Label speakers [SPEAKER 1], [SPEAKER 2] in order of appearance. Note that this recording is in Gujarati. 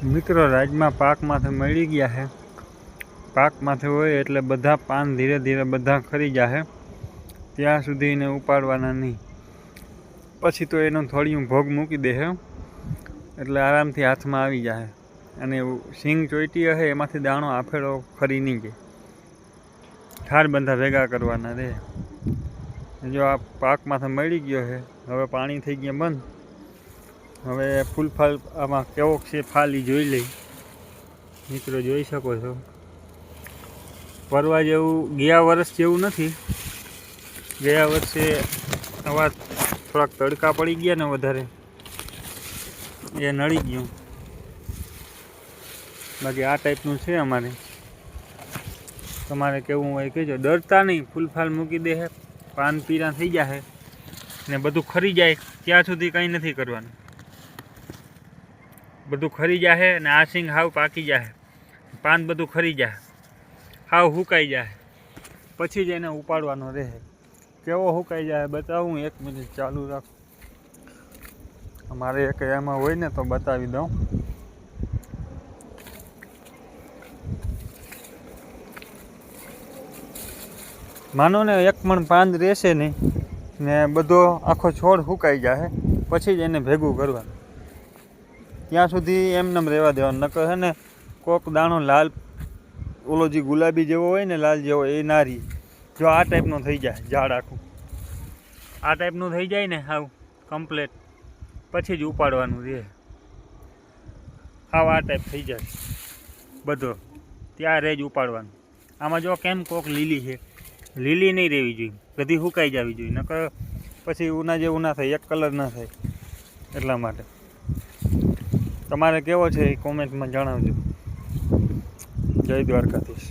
[SPEAKER 1] મિત્રો રાજમાં પાક માથે મળી ગયા છે। પાક માથે હોય એટલે બધા પાન ધીરે ધીરે બધા ખરી જાહે, ત્યાં સુધી એને ઉપાડવાના નહીં। પછી તો એનો થોડીયું ભોગ મૂકી દે છે એટલે આરામથી હાથમાં આવી જાય। અને સિંગ ચોઈટી હશે એમાંથી દાણો આફેડો ખરી નહીં જાય, ઠાર બંધા ભેગા કરવાના રહે। જો આ પાક માથે મળી ગયો છે, હવે પાણી થઈ ગયા બંધ। હવે ફૂલ ફાલ આમાં કેવો છે ફાલ એ જોઈ લઈ। મિત્રો જોઈ શકો છો, પરવા જેવું ગયા વર્ષ જેવું નથી। ગયા વર્ષે આવા થોડાક તડકા પડી ગયા ને વધારે, એ નડી ગયું। બાકી આ ટાઈપનું છે અમારે। તમારે કેવું હોય કહેજો, ડરતા નહીં। ફૂલ ફાલ મૂકી દે છે, પાન પીરા થઈ જાય ને બધું ખરી જાય ત્યાં સુધી કંઈ નથી કરવાનું। બધું ખરી જાય ને આ સિંગ હાવ પાકી જાય, પાન બધું ખરી જાય, હાવ સુકાઈ જાય, પછી જ એને ઉપાડવાનો રહે। કેવો સુકાઈ જાય બતાવું, 1 મિનિટ ચાલુ રાખો। અમારે એક એમાં હોય ને તો બતાવી દઉં। માનો ને 1 મણ પાન રહેશે નહીં ને બધો આખો છોડ સુકાઈ જાય, પછી જ એને ભેગું કરવાનું। ત્યાં સુધી એમનેમ રહેવા દેવાનું। નકર છે ને કોક દાણો લાલ, ઓલો જે ગુલાબી જેવો હોય ને લાલ જેવો, એ ના રહે। જો આ ટાઈપનો થઈ જાય ઝાડ આખું, આ ટાઈપનું થઈ જાય ને હાવ કમ્પ્લેટ, પછી જ ઉપાડવાનું રહે। હાવ આ ટાઈપ થઈ જાય બધો, ત્યારે જ ઉપાડવાનું। આમાં જો કેમ કોક લીલી છે, લીલી નહીં રહેવી જોઈએ, બધી સુકાઈ જવી જોઈએ, નકર પછી ઉના જેવું ના થાય, એક કલર ના થાય। એટલા માટે તમારે કેવો છે એ કોમેન્ટમાં જણાવજો। જય દ્વારકાધીશ।